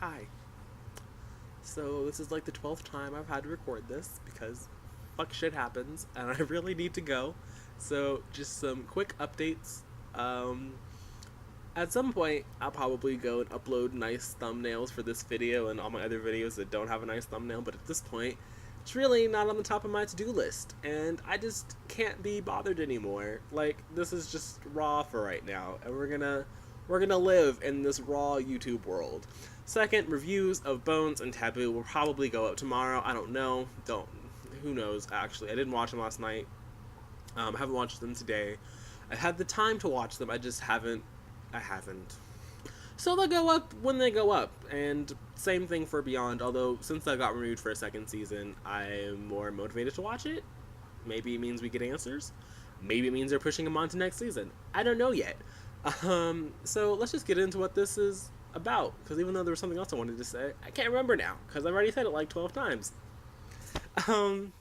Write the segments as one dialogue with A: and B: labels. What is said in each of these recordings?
A: Hi. So this is like the 12th time I've had to record this because fuck shit happens and I really need to go. So just some quick updates. Um, at some point, I'll probably go and upload nice thumbnails for this video and all my other videos that don't have a nice thumbnail, but at this point, it's really not on the top of my to-do list, and I just can't be bothered anymore. Like, this is just raw for right now, and we're gonna live in this raw YouTube world. Second, reviews of Bones and Taboo will probably go up tomorrow. I don't know. Don't. Who knows, actually. I didn't watch them last night. I haven't watched them today. I had the time to watch them, I haven't. So they'll go up when they go up, and same thing for Beyond, although since I got renewed for a second season, I'm more motivated to watch it. Maybe it means we get answers. Maybe it means they're pushing them on to next season. I don't know yet. So let's just get into what this is about, because even though there was something else I wanted to say, I can't remember now, because I've already said it like 12 times. Um,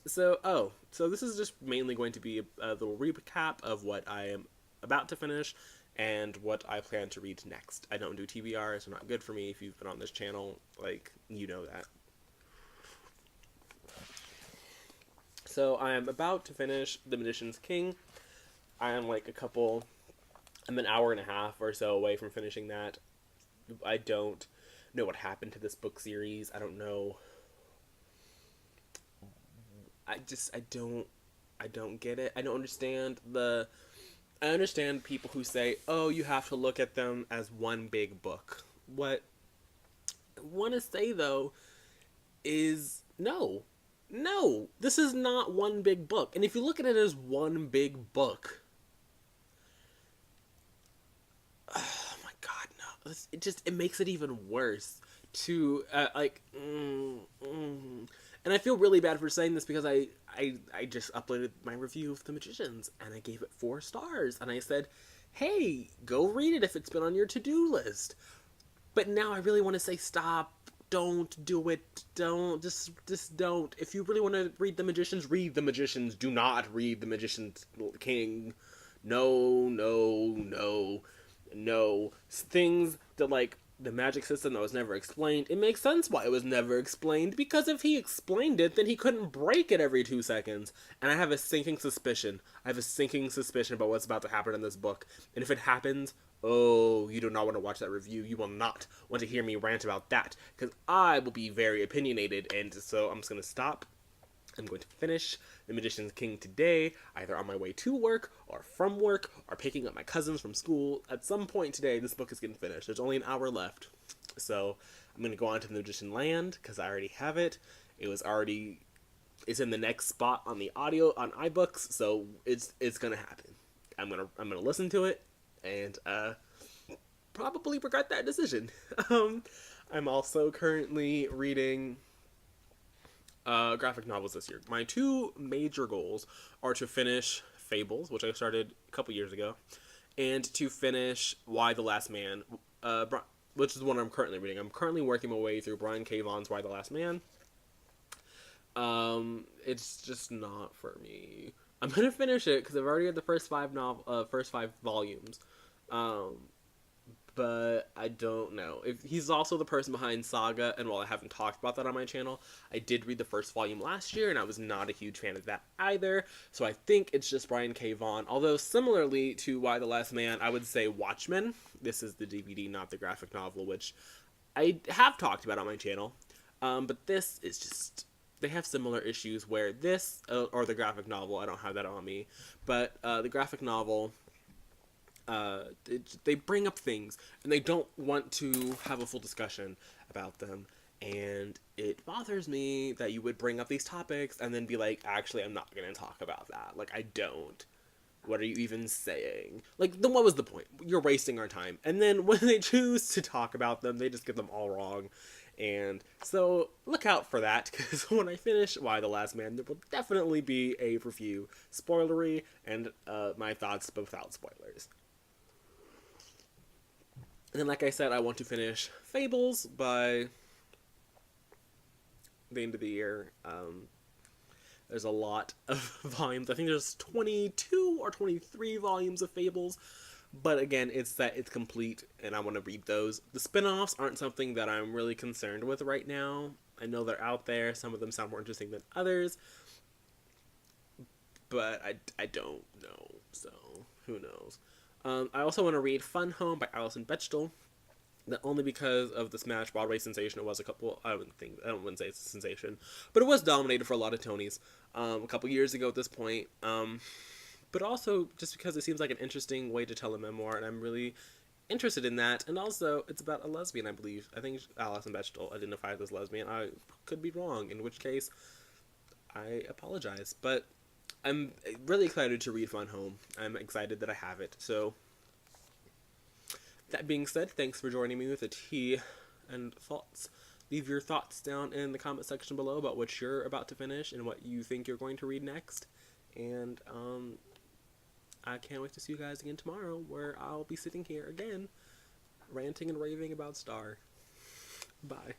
A: so this is just mainly going to be a little recap of what I am about to finish and what I plan to read next. I don't do TBRs, they're not good for me. If you've been on this channel, like, you know that. So I am about to finish The Magician's King. I am I'm an hour and a half or so away from finishing that. I don't know what happened to this book series. I don't know. I don't get it. I don't understand I understand people who say, oh, you have to look at them as one big book. What I want to say, though, is no. No, this is not one big book. And if you look at it as one big book, oh my god, no. It makes it even worse to, and I feel really bad for saying this because I just uploaded my review of The Magicians and I gave it 4 stars and I said, hey, go read it if it's been on your to-do list. But now I really want to say stop, don't do it, just don't. If you really want to read The Magicians, read The Magicians. Do not read The Magician's King. No, no, no, no. Things that, like, the magic system that was never explained, it makes sense why it was never explained, because if he explained it, then he couldn't break it every 2 seconds. And I have a sinking suspicion. About what's about to happen in this book. And if it happens, oh, you do not want to watch that review. You will not want to hear me rant about that, because I will be very opinionated, and so I'm just going to stop. I'm going to finish The Magician's King today, either on my way to work, or from work, or picking up my cousins from school. At some point today, this book is getting finished. There's only an hour left. So I'm going to go on to The Magician Land, because I already have it. It's in the next spot on the audio, on iBooks, so it's going to happen. I'm gonna listen to it, and probably regret that decision. I'm also currently reading graphic novels this year. My 2 major goals are to finish Fables, which I started a couple years ago, and to finish Y the Last Man, which is the one I'm currently reading. I'm currently working my way through Brian K. Vaughan's Y the Last Man. It's just not for me. I'm gonna finish it because I've already got the first 5 volumes. But I don't know. If he's also the person behind Saga, and while I haven't talked about that on my channel, I did read the first volume last year, and I was not a huge fan of that either, so I think it's just Brian K. Vaughan. Although, similarly to Y the Last Man, I would say Watchmen. This is the DVD, not the graphic novel, which I have talked about on my channel. But this is just... They have similar issues where this, or the graphic novel, I don't have that on me, but the graphic novel... they bring up things and they don't want to have a full discussion about them, and it bothers me that you would bring up these topics and then be like, actually, I'm not gonna talk about that. Like, I don't. What are you even saying? Like, then what was the point? You're wasting our time. And then when they choose to talk about them, they just get them all wrong. And so look out for that, because when I finish Y the Last Man, there will definitely be a review, spoilery, and my thoughts but without spoilers. And then, like I said, I want to finish Fables by the end of the year. There's a lot of volumes. I think there's 22 or 23 volumes of Fables. But again, it's that it's complete and I want to read those. The spin-offs aren't something that I'm really concerned with right now. I know they're out there. Some of them sound more interesting than others. But I don't know. So, who knows? I also want to read Fun Home by Alison Bechdel. Not only because of the Smash Broadway sensation it was a couple. I wouldn't say it's a sensation, but it was dominated for a lot of Tonys a couple years ago at this point. But also just because it seems like an interesting way to tell a memoir, and I'm really interested in that. And also, it's about a lesbian, I believe. I think Alison Bechdel identifies as lesbian. I could be wrong, in which case I apologize. But I'm really excited to read Fun Home. I'm excited that I have it. So, that being said, thanks for joining me with a tea and thoughts. Leave your thoughts down in the comment section below about what you're about to finish and what you think you're going to read next. And, I can't wait to see you guys again tomorrow, where I'll be sitting here again, ranting and raving about Star. Bye.